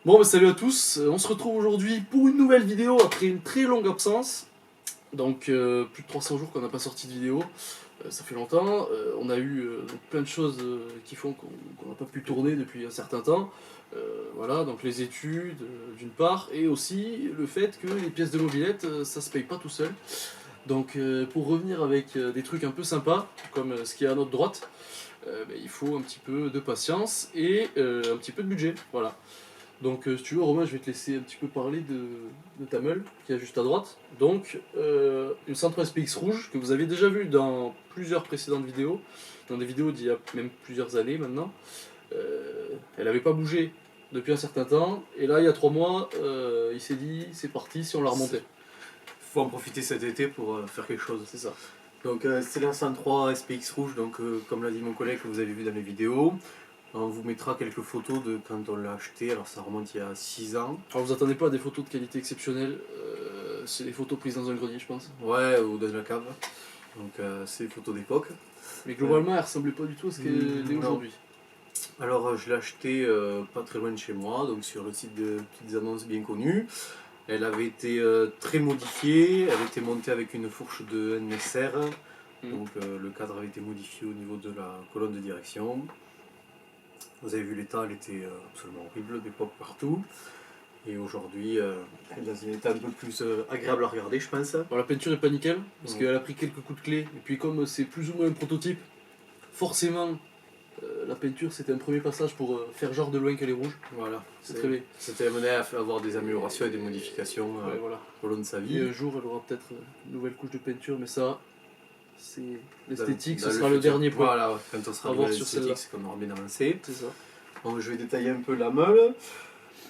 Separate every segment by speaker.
Speaker 1: Bon, bah, salut à tous, on se retrouve aujourd'hui pour une nouvelle vidéo après une très longue absence. Donc plus de 300 jours qu'on n'a pas sorti de vidéo, ça fait longtemps. On a eu plein de choses qui font qu'on n'a pas pu tourner depuis un certain temps. Voilà, donc les études d'une part, et aussi le fait que les pièces de mobilette, ça se paye pas tout seul. Donc pour revenir avec des trucs un peu sympas, comme ce qui est à notre droite, il faut un petit peu de patience et un petit peu de budget. Voilà. Donc, si tu veux, Romain, je vais te laisser un petit peu parler de ta meule qui est juste à droite. Donc, une 103 SPX rouge que vous avez déjà vu dans plusieurs précédentes vidéos, dans des vidéos d'il y a même plusieurs années maintenant. Elle n'avait pas bougé depuis un certain temps, et là, il y a 3 mois, il s'est dit c'est parti si on la remontait.
Speaker 2: Faut en profiter cet été pour faire quelque chose.
Speaker 1: C'est ça.
Speaker 2: Donc c'est la 103 SPX rouge, donc comme l'a dit mon collègue que vous avez vu dans les vidéos. On vous mettra quelques photos de quand on l'a acheté, alors ça remonte il y a 6 ans.
Speaker 1: Alors, vous attendez pas à des photos de qualité exceptionnelle, c'est des photos prises dans un grenier, je pense.
Speaker 2: Ouais, ou dans la cave. Donc c'est des photos d'époque.
Speaker 1: Mais globalement, elle ressemblait pas du tout à ce qu'elle est
Speaker 2: Non.
Speaker 1: aujourd'hui.
Speaker 2: Alors je l'ai acheté pas très loin de chez moi, donc sur le site de petites annonces bien connues. Elle avait été très modifiée, elle était montée avec une fourche de NSR. Donc le cadre avait été modifié au niveau de la colonne de direction. Vous avez vu l'état, elle était absolument horrible, des pocs partout. Et aujourd'hui, elle est dans un état un peu plus agréable à regarder, je pense.
Speaker 1: Bon, la peinture est pas nickel, parce qu'elle a pris quelques coups de clé, et puis comme c'est plus ou moins un prototype, forcément, la peinture c'était un premier passage pour faire genre de loin qu'elle est rouge.
Speaker 2: Voilà,
Speaker 1: C'est très bien.
Speaker 2: c'était amené à avoir des améliorations et des modifications
Speaker 1: Ouais, voilà.
Speaker 2: au long de sa
Speaker 1: Et
Speaker 2: vie.
Speaker 1: un jour elle aura peut-être une nouvelle couche de peinture, mais ça, c'est l'esthétique,
Speaker 2: Dans
Speaker 1: ce sera le
Speaker 2: futur.
Speaker 1: dernier point.
Speaker 2: Voilà, quand on sera
Speaker 1: À
Speaker 2: arrivé
Speaker 1: voir
Speaker 2: à
Speaker 1: sur celle-là.
Speaker 2: l'esthétique, c'est qu'on aura bien avancé.
Speaker 1: C'est ça.
Speaker 2: Bon, je vais détailler un peu la meule.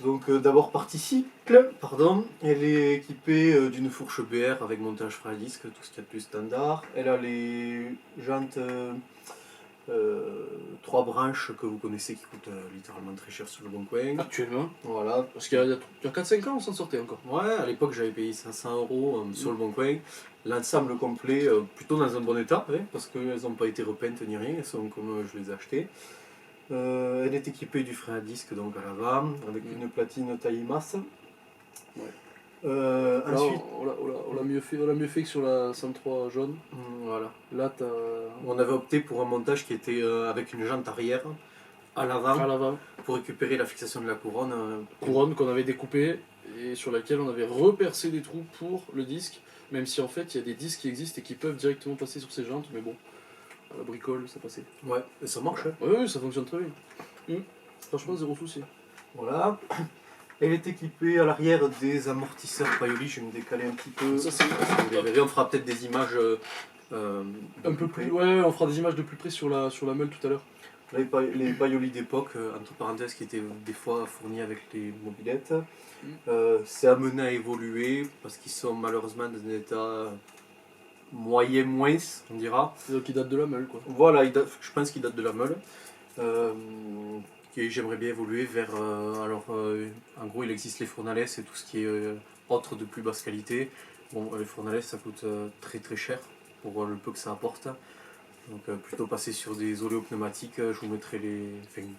Speaker 2: Donc d'abord partie cycle, pardon. Elle est équipée d'une fourche BR avec montage frein à disque, tout ce qu'il y a de plus standard. Elle a les jantes 3 branches que vous connaissez qui coûtent littéralement très cher sur le bon coin.
Speaker 1: Actuellement.
Speaker 2: Voilà.
Speaker 1: Parce qu'il y a 4-5 ans on s'en sortait encore.
Speaker 2: Ouais, à l'époque j'avais payé 500 € sur le bon coin. L'ensemble complet, plutôt dans un bon état, hein, parce qu'elles n'ont pas été repeintes ni rien, elles sont comme je les ai achetées. Elle est équipée du frein à disque donc à l'avant, avec une platine taille masse.
Speaker 1: Ouais.
Speaker 2: Ensuite,
Speaker 1: on l'a mieux fait que sur la 103 jaune.
Speaker 2: voilà.
Speaker 1: Là, t'as.
Speaker 2: On avait opté pour un montage qui était avec une jante arrière à l'avant pour récupérer la fixation de la couronne.
Speaker 1: Couronne qu'on avait découpée et sur laquelle on avait repercé des trous pour le disque, même si en fait il y a des disques qui existent et qui peuvent directement passer sur ces jantes, mais bon, à la bricole ça passait.
Speaker 2: Ouais, et ça marche. Hein.
Speaker 1: Oui, ça fonctionne très bien. Franchement, zéro souci.
Speaker 2: Voilà. Elle est équipée à l'arrière des amortisseurs Paoli, je vais me décaler un petit peu.
Speaker 1: Ça, c'est...
Speaker 2: Vous les verrez, on fera peut-être des images
Speaker 1: un peu plus. Ouais, on fera des images de plus près sur la meule tout à l'heure.
Speaker 2: Les Paoli d'époque, entre parenthèses, qui étaient des fois fournis avec les mobilettes. C'est amené à évoluer parce qu'ils sont malheureusement dans un état moyen moins, on dira.
Speaker 1: Donc ils datent de la meule quoi.
Speaker 2: Voilà, je pense qu'ils datent de la meule. Et j'aimerais bien évoluer vers. En gros, il existe les Fournales et tout ce qui est autre de plus basse qualité. Bon, les Fournales ça coûte très très cher pour le peu que ça apporte. Donc plutôt passer sur des oléopneumatiques, je vous mettrai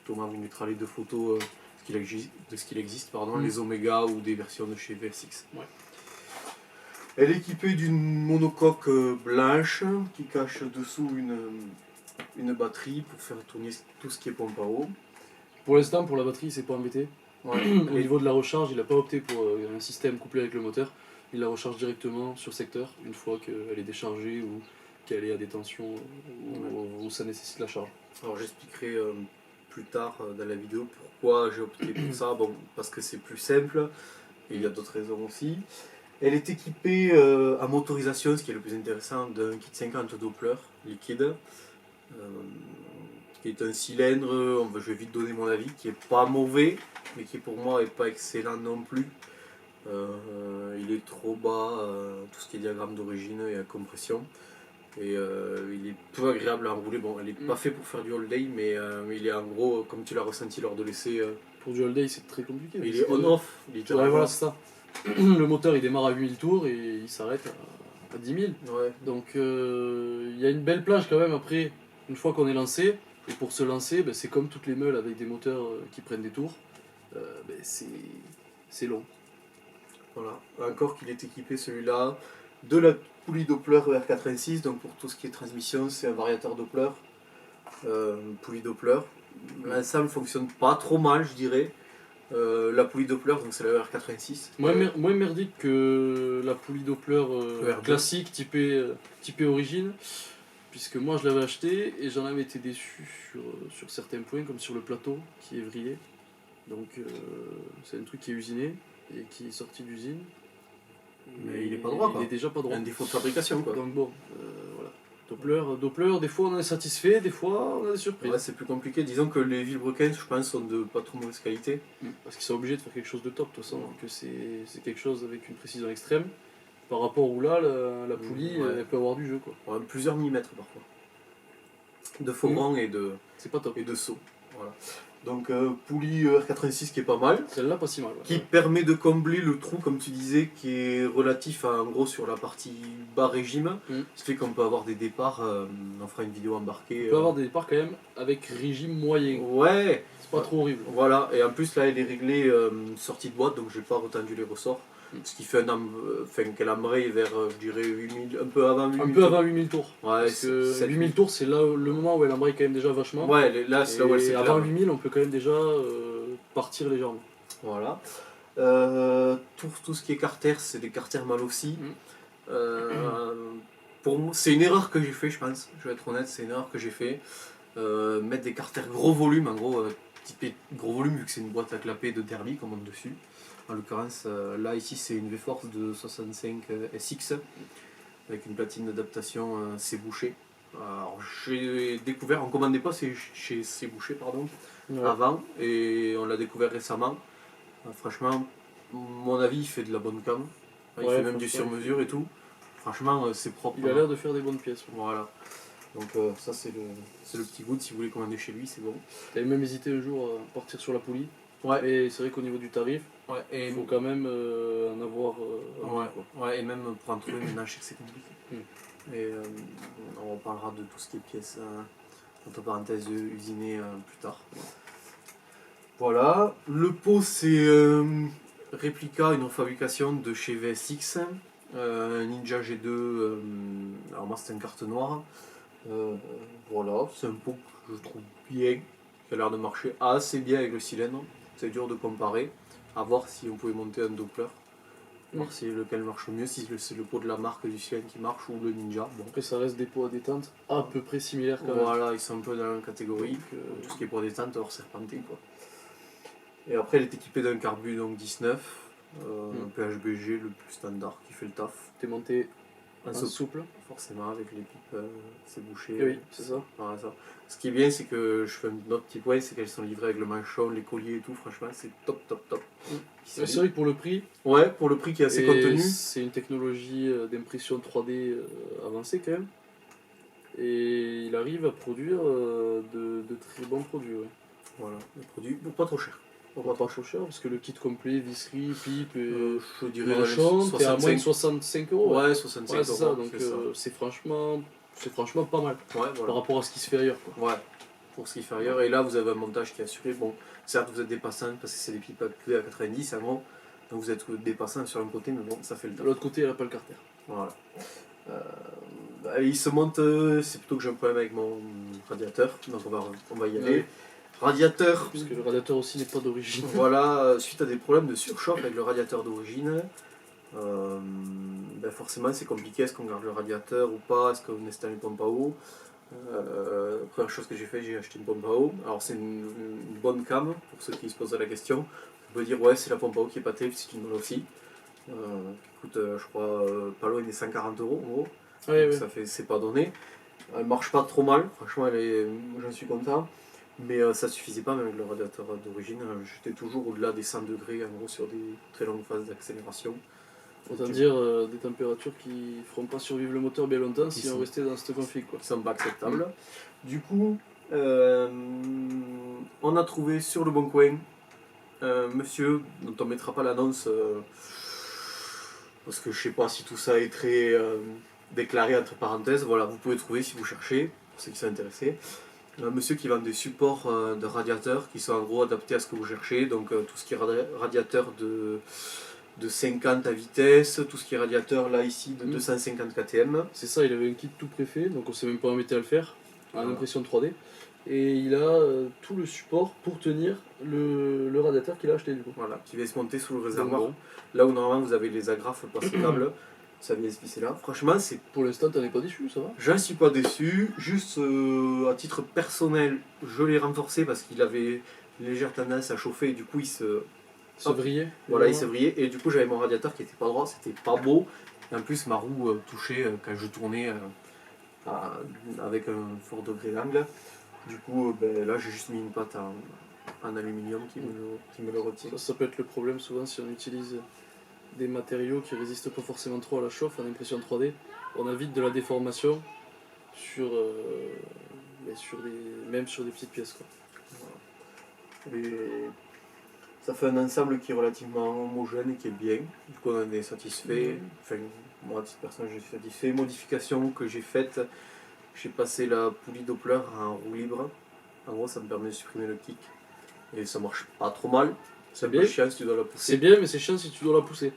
Speaker 2: Thomas vous mettra les 2 photos de ce qu'il existe, les Omega ou des versions de chez VSX.
Speaker 1: Ouais.
Speaker 2: Elle est équipée d'une monocoque blanche qui cache dessous une batterie pour faire tourner tout ce qui est pompe à eau.
Speaker 1: Pour l'instant, pour la batterie, c'est pas embêté.
Speaker 2: Ouais.
Speaker 1: Au niveau de la recharge, il n'a pas opté pour un système couplé avec le moteur. Il la recharge directement sur secteur une fois qu'elle est déchargée ou qu'elle est à des tensions où ça nécessite la charge.
Speaker 2: Alors j'expliquerai plus tard dans la vidéo pourquoi j'ai opté pour ça. Bon, parce que c'est plus simple et il y a d'autres raisons aussi. Elle est équipée à motorisation, ce qui est le plus intéressant, d'un kit 50 Doppler liquide. Qui est un cylindre, je vais vite donner mon avis, qui est pas mauvais, mais qui pour moi est pas excellent non plus. Il est trop bas, tout ce qui est diagramme d'origine et compression. Et il est peu agréable à enrouler. Bon, elle n'est pas fait pour faire du all day, mais il est en gros, comme tu l'as ressenti lors de l'essai.
Speaker 1: Pour du all day, c'est très compliqué.
Speaker 2: Il est on-off,
Speaker 1: littéralement. Ouais, voilà, c'est ça. Le moteur il démarre à 8000 tours et il s'arrête à 10 000.
Speaker 2: Ouais.
Speaker 1: Donc il y a une belle plage quand même après, une fois qu'on est lancé. Et pour se lancer, c'est comme toutes les meules avec des moteurs qui prennent des tours. ben, c'est long.
Speaker 2: Voilà. Encore qu'il est équipé celui-là de la poulie Doppler ER86, donc pour tout ce qui est transmission, c'est un variateur Doppler, poulie Doppler. L'ensemble fonctionne pas trop mal, je dirais. La poulie Doppler, donc c'est la ER86.
Speaker 1: Moins merdique que la poulie Doppler
Speaker 2: R2.
Speaker 1: classique typée origine, puisque moi je l'avais acheté et j'en avais été déçu sur certains points, comme sur le plateau qui est vrillé. Donc c'est un truc qui est usiné et qui est sorti d'usine.
Speaker 2: Mais il est pas droit, quoi.
Speaker 1: Il est déjà pas droit.
Speaker 2: Un défaut de fabrication, quoi.
Speaker 1: Donc bon, voilà. Doppler, des fois on en est satisfait, des fois on a des surprises.
Speaker 2: Ouais, c'est plus compliqué. Disons que les Villebrequins, je pense, sont de pas trop mauvaise qualité.
Speaker 1: Parce qu'ils sont obligés de faire quelque chose de top, de toute façon, que c'est quelque chose avec une précision extrême. Par rapport où là, la poulie,
Speaker 2: Ouais.
Speaker 1: elle peut avoir du jeu, quoi.
Speaker 2: Ouais, plusieurs millimètres parfois. De faux
Speaker 1: C'est pas top.
Speaker 2: et de saut. Voilà. Donc poulie R86 qui est pas mal.
Speaker 1: Celle-là, pas si mal. Ouais.
Speaker 2: Qui permet de combler le trou, comme tu disais, qui est relatif à, en gros, sur la partie bas régime. Ce qui fait qu'on peut avoir des départs, on fera une vidéo embarquée.
Speaker 1: On peut avoir des départs quand même avec régime moyen.
Speaker 2: Ouais.
Speaker 1: C'est pas trop horrible.
Speaker 2: Voilà, et en plus là elle est réglée sortie de boîte, donc j'ai pas retendu les ressorts. Ce qui fait qu'elle embraye vers, je dirais, 8000, un peu avant 8000
Speaker 1: Un peu avant 8000 tours.
Speaker 2: Ouais,
Speaker 1: Parce que 8000 tours, c'est là le moment où elle embraye quand même déjà vachement.
Speaker 2: Ouais, là c'est là où elle s'éclaire.
Speaker 1: Avant 8000, on peut quand même déjà partir légèrement.
Speaker 2: Voilà. Tout ce qui est carter, c'est des carters mal aussi. Pour moi, c'est une erreur que j'ai fait, je pense. Je vais être honnête, c'est une erreur que j'ai fait. Mettre des carters gros volume, en gros, typé gros volume, vu que c'est une boîte à clapper de Derby qu'on monte dessus. En l'occurrence, là ici c'est une V-Force de 65 SX avec une platine d'adaptation C-Boucher. Alors j'ai découvert, on ne commandait pas chez C-Boucher pardon, avant, et on l'a découvert récemment. Franchement, mon avis, il fait de la bonne cam. Il fait même du sur-mesure et tout. Franchement, c'est propre.
Speaker 1: Il a l'air de faire des bonnes pièces.
Speaker 2: Voilà. Donc ça c'est le petit goût, si vous voulez commander chez lui, c'est bon.
Speaker 1: T'avais même hésité un jour à partir sur la poulie.
Speaker 2: Ouais.
Speaker 1: Et c'est vrai qu'au niveau du tarif, il faut quand même en avoir
Speaker 2: ouais, et même pour en trouver maintenant, je sais que c'est compliqué. Et on reparlera de tout ce qui est pièces, entre parenthèses, usinées plus tard. Voilà. Le pot, c'est réplica, une refabrication de chez VSX. Ninja G2, alors moi c'était une carte noire. Voilà, c'est un pot que je trouve bien, qui a l'air de marcher assez bien avec le cylindre. C'est dur de comparer, à voir si on pouvait monter un Doppler, voir si lequel marche mieux, si c'est le pot de la marque du cylindre qui marche ou le Ninja. Bon.
Speaker 1: Après ça reste des pots à détente à peu près similaires quand même.
Speaker 2: Voilà, ils sont un peu dans la même catégorie, tout ce qui est pot à détente hors serpenté quoi. Et après elle est équipée d'un carbu donc 19, un PHBG le plus standard qui fait le taf.
Speaker 1: T'es monté en souple.
Speaker 2: Forcément avec les pipes, c'est bouché.
Speaker 1: Oui, c'est ça.
Speaker 2: Voilà, ça. Ce qui est bien, c'est que je fais un autre petit point, c'est qu'elles sont livrées avec le manchon, les colliers et tout. Franchement, c'est top.
Speaker 1: C'est vrai que pour le prix.
Speaker 2: Ouais, pour le prix qui est assez contenu.
Speaker 1: C'est une technologie d'impression 3D avancée quand même. Et il arrive à produire de très bons produits. Ouais.
Speaker 2: Voilà, des produits pas trop chers.
Speaker 1: Pas trop cher parce que le kit complet, visserie, pipe et
Speaker 2: je dirais
Speaker 1: manchon, t'es à moins de 65 euros.
Speaker 2: Ouais, 65
Speaker 1: euros. C'est ça, donc c'est franchement pas mal
Speaker 2: voilà.
Speaker 1: par rapport à ce qui se fait ailleurs. Quoi.
Speaker 2: Ouais, pour ce qui fait ailleurs. Et là, vous avez un montage qui est assuré. Bon, certes, vous êtes dépassant parce que c'est des pipes à 90 en gros. Donc vous êtes dépassant sur un côté, mais bon, ça fait le temps.
Speaker 1: De l'autre côté, elle n'a pas le carter.
Speaker 2: Voilà. Il se monte, c'est plutôt que j'ai un problème avec mon radiateur, donc on va y aller. Ouais. Radiateur.
Speaker 1: Puisque le radiateur aussi n'est pas d'origine.
Speaker 2: Voilà, suite à des problèmes de surchauffe avec le radiateur d'origine, forcément c'est compliqué, est-ce qu'on garde le radiateur ou pas, est-ce qu'on installe une pompe à eau. Première chose que j'ai fait, j'ai acheté une pompe à eau. Alors c'est une bonne cam, pour ceux qui se poseraient la question. On peut dire ouais c'est la pompe à eau qui est pas terrible, c'est une bonne aussi. Qui coûte je crois pas loin des 140 euros en gros.
Speaker 1: Ouais,
Speaker 2: donc ça fait, c'est pas donné. Elle marche pas trop mal, franchement j'en suis content. Mais ça suffisait pas même avec le radiateur d'origine, j'étais toujours au-delà des 100 degrés en gros sur des très longues phases d'accélération.
Speaker 1: Autant dire des températures qui feront pas survivre le moteur bien longtemps si on restait dans cette config. Qui
Speaker 2: sont pas acceptables. Du coup, on a trouvé sur le Bon Coin monsieur dont on mettra pas l'annonce parce que je sais pas si tout ça est très déclaré entre parenthèses. Voilà, vous pouvez trouver si vous cherchez, pour ceux qui sont intéressés. Un monsieur qui vend des supports de radiateurs qui sont en gros adaptés à ce que vous cherchez. Donc tout ce qui est radiateur de 50 à vitesse, tout ce qui est radiateur là ici de 250 KTM.
Speaker 1: C'est ça, il avait un kit tout préfet, donc on s'est même pas embêté à le faire, en
Speaker 2: Voilà.
Speaker 1: impression 3D. Et il a tout le support pour tenir le radiateur qu'il a acheté du coup.
Speaker 2: Voilà, qui vient se monter sous le
Speaker 1: Donc,
Speaker 2: réservoir.
Speaker 1: bon,
Speaker 2: Là où normalement vous avez les agrafes par ce câble, ça vient se visser là. Franchement, c'est
Speaker 1: pour l'instant, t'en es pas déçu, ça va.
Speaker 2: j'en suis pas déçu, juste à titre personnel, je l'ai renforcé parce qu'il avait une légère tendance à chauffer et du coup il se,
Speaker 1: Se vriller.
Speaker 2: voilà, il se vrillait et du coup j'avais mon radiateur qui était pas droit, c'était pas beau. Et en plus ma roue touchait quand je tournais avec un fort degré d'angle. Du coup ben, là j'ai juste mis une patte en aluminium qui me le retient.
Speaker 1: Ça peut être le problème souvent si on utilise des matériaux qui résistent pas forcément trop à la chauffe en impression 3D. On a vite de la déformation sur, même sur des petites pièces, quoi.
Speaker 2: Et ça fait un ensemble qui est relativement homogène et qui est bien. Du coup, on en est satisfait. Enfin, moi, à titre personnel, je suis satisfait. Modification que j'ai faite, j'ai passé la poulie Doppler en roue libre. En gros, ça me permet de supprimer le kick. Et ça marche pas trop mal. C'est un peu
Speaker 1: bien.
Speaker 2: chiant si tu dois la pousser.
Speaker 1: C'est bien, mais c'est chiant si tu dois la pousser.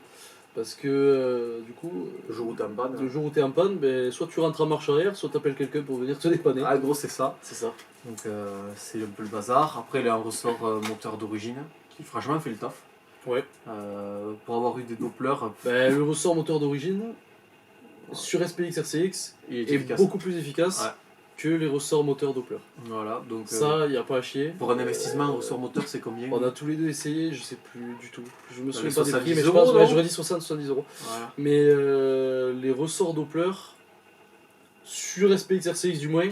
Speaker 1: Parce que du coup,
Speaker 2: Le jour où t'es en panne.
Speaker 1: le jour où t'es en panne, ben, soit tu rentres en marche arrière, soit t'appelles quelqu'un pour venir te dépanner.
Speaker 2: Ah, gros, c'est ça.
Speaker 1: C'est ça.
Speaker 2: Donc, c'est un peu le bazar. Après, il y a un ressort moteur d'origine qui, franchement, fait le taf.
Speaker 1: Ouais.
Speaker 2: Pour avoir eu des Doppler,
Speaker 1: Ben, le ressort moteur d'origine sur SPX RCX
Speaker 2: il est
Speaker 1: est
Speaker 2: efficace.
Speaker 1: beaucoup plus efficace
Speaker 2: Ouais.
Speaker 1: que les ressorts moteurs Doppler.
Speaker 2: Voilà, donc
Speaker 1: Ça, il n'y a pas à chier.
Speaker 2: pour un investissement, un ressort moteur, c'est combien?
Speaker 1: On a tous les deux essayé, je sais plus du tout. Je me souviens
Speaker 2: les
Speaker 1: pas des prix,
Speaker 2: 70
Speaker 1: mais je
Speaker 2: euros,
Speaker 1: pense, ouais,
Speaker 2: non
Speaker 1: j'aurais dit 60-70 euros.
Speaker 2: Voilà.
Speaker 1: Mais les ressorts Doppler, sur SPX RCX du moins,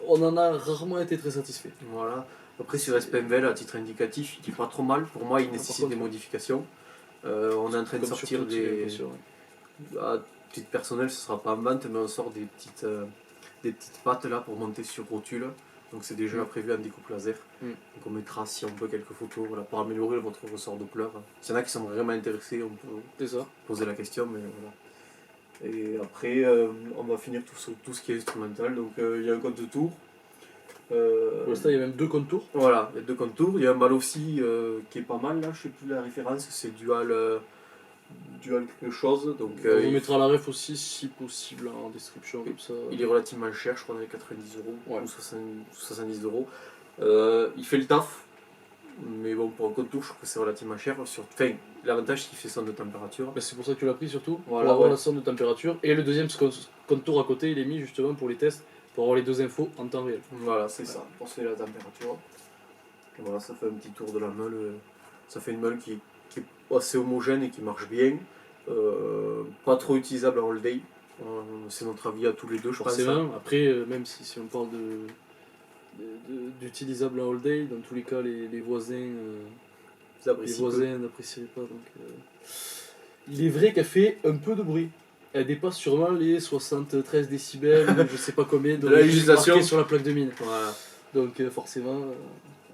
Speaker 1: on en a rarement été très satisfait.
Speaker 2: Voilà. Après, sur SPMVL, à titre indicatif, il est pas trop mal. Pour moi, il nécessite
Speaker 1: contre,
Speaker 2: des modifications. On est en train de
Speaker 1: Comme
Speaker 2: sortir
Speaker 1: sur toutes, j'ai
Speaker 2: des.
Speaker 1: l'impression, ouais.
Speaker 2: À titre personnel, ce sera pas en vente, mais on sort des petites pattes là pour monter sur rotule. Donc c'est déjà prévu en découpe laser. Donc on mettra, si on peut, quelques photos voilà, pour améliorer votre ressort Doppler. S'il y en a qui sont vraiment intéressés, on peut
Speaker 1: C'est ça.
Speaker 2: poser la question. Mais voilà. Et après, on va finir tout ce qui est instrumental. Donc il y a un compte de tour.
Speaker 1: Pour l'instant, il y a même 2 contours.
Speaker 2: Voilà, il y a 2 contours. Il y a un mal aussi qui est pas mal là, je sais plus la référence, c'est dual quelque chose. Donc,
Speaker 1: On vous mettra la ref aussi, si possible, en description. Comme ça.
Speaker 2: il est relativement cher, je crois, avec 90 euros
Speaker 1: Ouais.
Speaker 2: ou 70 euros. Il fait le taf, mais bon, pour un contour, je trouve que c'est relativement cher. Enfin, l'avantage, c'est qu'il fait sonde de température.
Speaker 1: Bah, c'est pour ça que tu l'as pris surtout,
Speaker 2: Voilà,
Speaker 1: pour avoir
Speaker 2: ouais.
Speaker 1: la sonde de température. Et le deuxième contour à côté, il est mis justement pour les tests, pour avoir les 2 infos en temps réel.
Speaker 2: Voilà, c'est ça, pour se faire la température. Et voilà, ça fait un petit tour de la meule. Ça fait une meule qui est assez homogène et qui marche bien. Pas trop utilisable en all-day. C'est notre avis à tous les deux, je pense.
Speaker 1: Forcément, après, même si on parle d'utilisable en all day, dans tous les cas, les voisins n'apprécieraient pas. Donc, il est vrai qu'elle fait un peu de bruit. Elle dépasse sûrement les 73 décibels, ou je sais pas combien,
Speaker 2: de la législation
Speaker 1: sur la plaque de mine.
Speaker 2: Voilà.
Speaker 1: Donc forcément,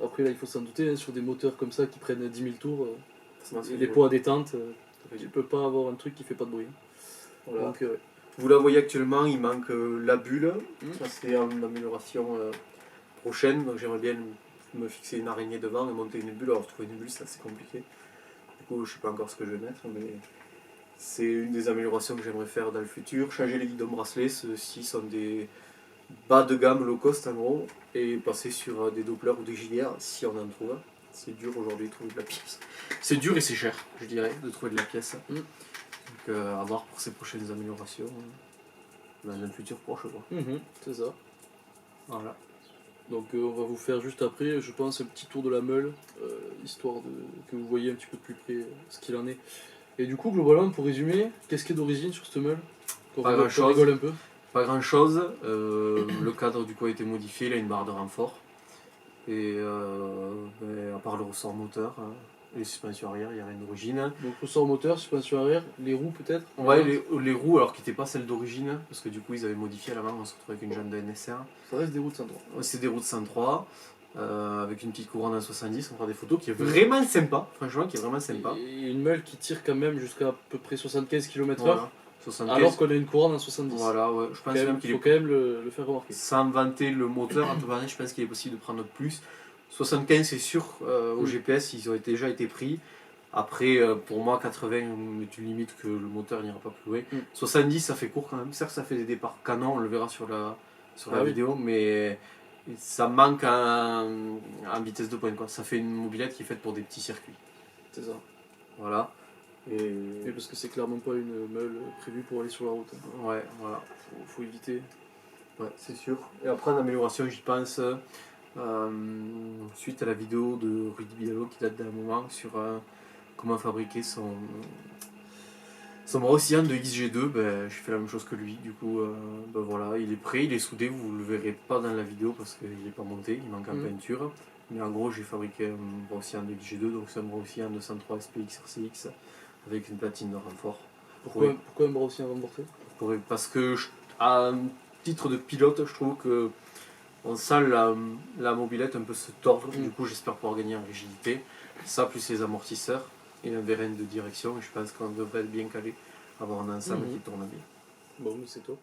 Speaker 1: après là il faut s'en douter, hein, sur des moteurs comme ça qui prennent 10 000 tours, les poids à détente, tu peux pas avoir un truc qui fait pas de bruit.
Speaker 2: Voilà.
Speaker 1: Donc,
Speaker 2: Vous la voyez actuellement, il manque la bulle. Ça c'est une amélioration prochaine. Donc j'aimerais bien me fixer une araignée devant et monter une bulle. Alors trouver une bulle, c'est assez compliqué. Du coup, je sais pas encore ce que je vais mettre, mais c'est une des améliorations que j'aimerais faire dans le futur. Changer les guidons bracelets, ceux-ci sont des bas de gamme low cost en gros, et passer sur des Doppler ou des JDR si on en trouve. C'est dur aujourd'hui de trouver de la pièce. C'est dur et c'est cher, je dirais, de trouver de la pièce. Donc à voir pour ces prochaines améliorations dans un futur proche.
Speaker 1: c'est ça.
Speaker 2: Voilà.
Speaker 1: Donc on va vous faire juste après, je pense, un petit tour de la meule, histoire que vous voyez un petit peu plus près ce qu'il en est. Et du coup, globalement, pour résumer, qu'est-ce qui est d'origine sur cette meule? Qu'on rigole un peu.
Speaker 2: Pas grand chose. Le cadre du coup a été modifié, il a une barre de renfort. Et à part le ressort moteur et les suspensions arrière, il n'y a rien d'origine.
Speaker 1: Donc ressort moteur, suspension arrière, les roues peut-être?
Speaker 2: Ouais, les roues, alors qui n'étaient pas celles d'origine, parce que du coup ils avaient modifié à l'avant, on se retrouve avec une jambe de NSR.
Speaker 1: Ça reste des roues de 103.
Speaker 2: C'est des roues de 103, avec une petite couronne à 70, on fera des photos, qui est vraiment sympa, franchement, qui est vraiment sympa.
Speaker 1: Et une meule qui tire quand même jusqu'à à peu près 75 km/h.
Speaker 2: Voilà. 75.
Speaker 1: Alors qu'on a une couronne en 70.
Speaker 2: Voilà, ouais. Je pense même qu'il
Speaker 1: faut
Speaker 2: est.
Speaker 1: quand même le faire remarquer.
Speaker 2: Sans vanter le moteur, en tout cas, je pense qu'il est possible de prendre plus. 75, c'est sûr, au GPS, ils ont déjà été pris. Après, pour moi, 80 est une limite que le moteur n'ira pas plus loin. 70, ça fait court quand même. Certes, ça fait des départs canons, on le verra sur la vidéo, mais ça manque en vitesse de pointe, quoi. Ça fait une mobilette qui est faite pour des petits circuits.
Speaker 1: C'est ça.
Speaker 2: Voilà. Et
Speaker 1: parce que c'est clairement pas une meule prévue pour aller sur la route.
Speaker 2: Ouais, voilà.
Speaker 1: Faut éviter.
Speaker 2: Ouais, c'est sûr. Et après, en amélioration, j'y pense suite à la vidéo de Rudy Bidallo qui date d'un moment sur comment fabriquer son bras oscillant de XG2. Ben, j'ai fait la même chose que lui. Du coup, ben voilà, il est prêt, il est soudé. Vous le verrez pas dans la vidéo parce qu'il n'est pas monté, il manque en peinture. Mais en gros, j'ai fabriqué un bras oscillant de XG2, donc c'est un bras oscillant de 103 SPX RCX avec une platine de renfort.
Speaker 1: Pourquoi un bras oscillant renforcé?
Speaker 2: Parce que à titre de pilote, je trouve que on sent la mobilette un peu se tordre. Du coup, j'espère pouvoir gagner en rigidité. Ça, plus les amortisseurs et un vérin de direction. Et je pense qu'on devrait être bien calé, avoir un ensemble qui tourne bien.
Speaker 1: Bon, mais c'est top.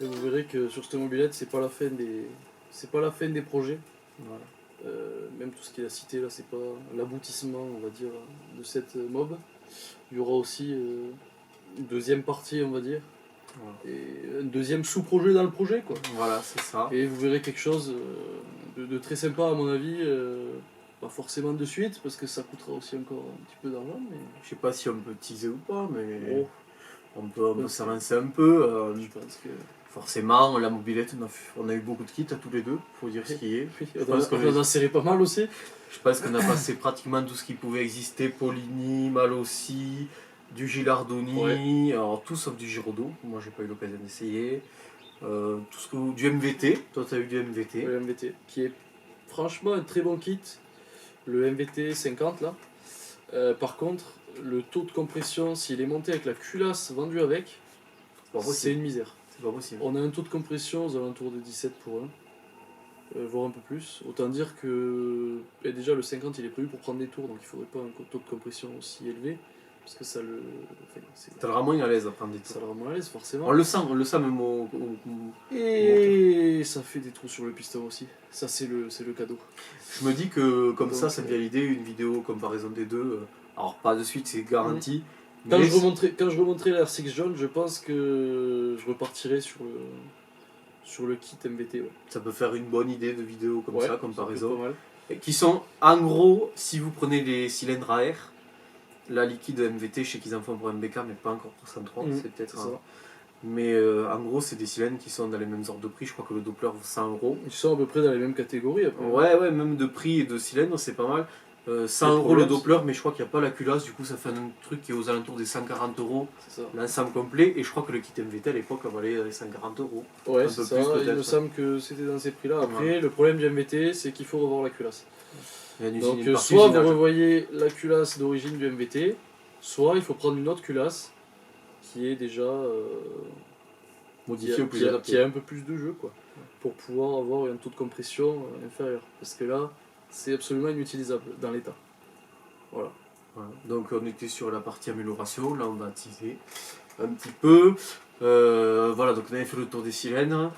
Speaker 1: Et vous verrez que sur cette mobilette, c'est pas la fin des projets.
Speaker 2: Voilà.
Speaker 1: Même tout ce qu'il a cité là, c'est pas l'aboutissement, on va dire, de cette mob. Il y aura aussi une deuxième partie, on va dire, et un deuxième sous-projet dans le projet, quoi.
Speaker 2: Voilà, c'est ça.
Speaker 1: Et vous verrez quelque chose de très sympa à mon avis. Pas forcément de suite, parce que ça coûtera aussi encore un petit peu d'argent, mais
Speaker 2: je sais pas si on peut teaser ou pas, mais
Speaker 1: oh,
Speaker 2: on peut s'avancer un peu.
Speaker 1: je pense que
Speaker 2: Forcément, la mobilette, on a eu beaucoup de kits à tous les deux, faut dire ce qui est.
Speaker 1: on a serré pas mal aussi.
Speaker 2: Je pense qu'on a passé pratiquement tout ce qui pouvait exister, Polini, Malossi, du Gilardoni, alors tout sauf du Giraudot, moi j'ai pas eu l'occasion d'essayer. Du MVT, toi tu as eu du MVT.
Speaker 1: Le MVT, qui est franchement un très bon kit, le MVT 50 là. Par contre, le taux de compression, s'il est monté avec la culasse vendue avec, c'est une misère.
Speaker 2: C'est pas possible.
Speaker 1: On a un taux de compression aux alentours de 17 pour 1, voire un peu plus. Autant dire que déjà le 50 il est prévu pour prendre des tours, donc il faudrait pas un taux de compression aussi élevé, parce que ça le...
Speaker 2: T'as le moins à l'aise à prendre des tours.
Speaker 1: Ça le rend moins à l'aise forcément.
Speaker 2: On le sent même
Speaker 1: Et ça fait des trous sur le piston aussi. Ça c'est le cadeau.
Speaker 2: Je me dis que comme donc, ça me vient l'idée, une vidéo comparaison des deux. Alors pas de suite, c'est garanti.
Speaker 1: Quand je remonterai la R6 jaune, je pense que je repartirai sur le kit MVT. Ouais.
Speaker 2: Ça peut faire une bonne idée de vidéo comme ça, comparaison.
Speaker 1: Pas mal.
Speaker 2: Et qui sont, en gros, si vous prenez les cylindres à air, la liquide MVT, je sais qu'ils en font pour MBK, mais pas encore pour 103, c'est peut-être ça. Mais en gros, c'est des cylindres qui sont dans les mêmes ordres de prix. Je crois que le Doppler vaut 100 €.
Speaker 1: Ils sont à peu près dans les mêmes catégories après.
Speaker 2: Ouais, même de prix et de cylindres, c'est pas mal. 100 € le Doppler, mais je crois qu'il n'y a pas la culasse, du coup ça fait un truc qui est aux alentours des 140 € l'ensemble complet, et je crois que le kit MVT à l'époque valait les 140 €.
Speaker 1: Ouais, c'est ça, il me semble que c'était dans ces prix-là. Après, le problème du MVT, c'est qu'il faut revoir la culasse. Donc soit vous revoyez la culasse d'origine du MVT, soit il faut prendre une autre culasse qui est déjà
Speaker 2: modifiée,
Speaker 1: qui a un peu plus de jeu, quoi, pour pouvoir avoir un taux de compression inférieur. Parce que là, c'est absolument inutilisable dans l'état. Voilà.
Speaker 2: Donc on était sur la partie amélioration, là on va teaser un petit peu. Voilà, donc on avait fait le tour des cylindres.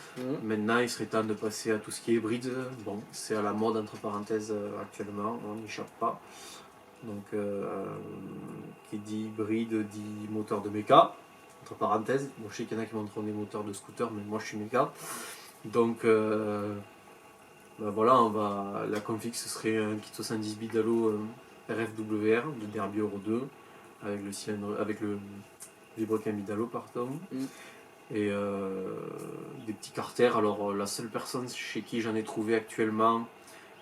Speaker 2: Maintenant il serait temps de passer à tout ce qui est hybride. Bon, c'est à la mode entre parenthèses actuellement, on n'y échappe pas. Donc qui dit hybride dit moteur de méca, entre parenthèses. Bon, je sais qu'il y en a qui montreront des moteurs de scooter, mais moi je suis méca. Donc voilà, la config ce serait un kit 70 Bidallo RFWR de Derby Euro 2 avec le cylindre, avec le vibroquin Bidallo pardon. et des petits carters. Alors la seule personne chez qui j'en ai trouvé actuellement,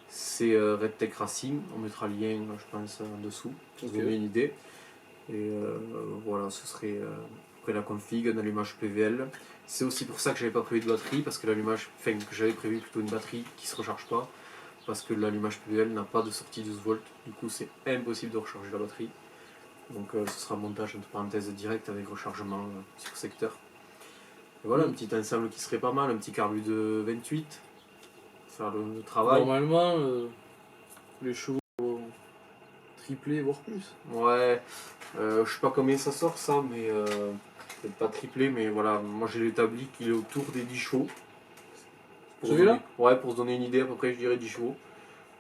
Speaker 2: c'est RedTech Racing. On mettra le lien, je pense, en dessous pour vous donner une idée. Et voilà, ce serait après la config, un allumage PVL. C'est aussi pour ça que j'avais pas prévu de batterie, parce que l'allumage, enfin que j'avais prévu plutôt une batterie qui se recharge pas, parce que l'allumage PVL n'a pas de sortie 12 volts. Du coup, c'est impossible de recharger la batterie. Donc ce sera un montage entre parenthèses direct avec rechargement sur secteur. Et voilà, un petit ensemble qui serait pas mal, un petit carbu de 28, faire le travail.
Speaker 1: Normalement, les chevaux vont tripler, voire plus.
Speaker 2: Ouais, je sais pas combien ça sort ça, mais peut-être pas triplé, mais voilà, moi j'ai établi qu'il est autour des 10 chevaux.
Speaker 1: Celui-là ?
Speaker 2: Ouais, pour se donner une idée, à peu près, je dirais 10 chevaux.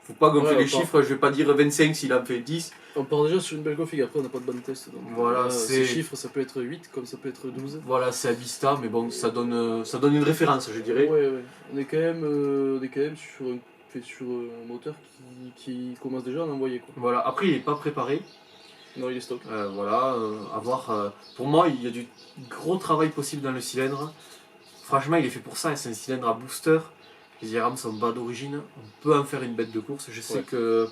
Speaker 2: Faut pas gonfler
Speaker 1: Ouais,
Speaker 2: les chiffres, je vais pas dire 25 s'il en fait 10.
Speaker 1: On part déjà sur une belle config, après on n'a pas de bonne test. Donc
Speaker 2: Voilà,
Speaker 1: ces chiffres, ça peut être 8 comme ça peut être 12.
Speaker 2: Voilà, c'est Abista, mais bon, ça donne une référence, je dirais.
Speaker 1: Ouais, ouais. On est quand même sur un moteur qui commence déjà à en envoyer, quoi.
Speaker 2: Voilà, après il est pas préparé.
Speaker 1: Non, il est stock.
Speaker 2: Voilà, à voir. Pour moi, il y a du gros travail possible dans le cylindre. Franchement, il est fait pour ça, c'est un cylindre à booster. Les IRAM sont bas d'origine, on peut en faire une bête de course. Je sais que.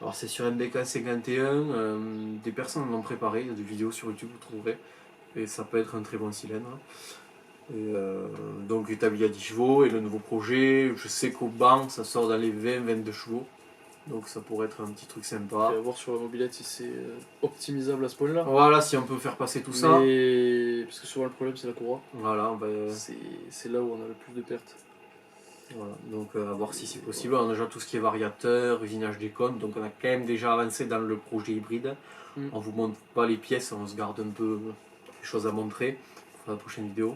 Speaker 2: Alors, c'est sur MBK 51, des personnes l'ont préparé, il y a des vidéos sur YouTube, vous trouverez. Et ça peut être un très bon cylindre. Et donc, établi à 10 chevaux. Et le nouveau projet, je sais qu'au banc, ça sort dans les 20-22 chevaux. Donc, ça pourrait être un petit truc sympa.
Speaker 1: Et à voir sur la mobilette si c'est optimisable à ce point-là.
Speaker 2: Voilà, si on peut faire passer tout ça.
Speaker 1: Parce que souvent le problème c'est la courroie.
Speaker 2: Voilà,
Speaker 1: C'est là où on a le plus de pertes.
Speaker 2: voilà. Donc à voir si c'est possible. On a déjà tout ce qui est variateur, usinage des cônes, donc on a quand même déjà avancé dans le projet hybride. On vous montre pas les pièces, on se garde un peu les choses à montrer pour la prochaine vidéo.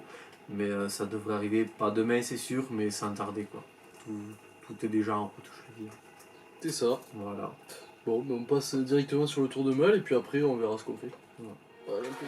Speaker 2: Mais ça devrait arriver, pas demain c'est sûr, mais sans tarder quoi. Tout est déjà en route, je veux dire.
Speaker 1: C'est ça.
Speaker 2: Voilà.
Speaker 1: Bon, ben on passe directement sur le tour de malle et puis après on verra ce qu'on fait.
Speaker 2: Ouais.
Speaker 1: Voilà, un peu.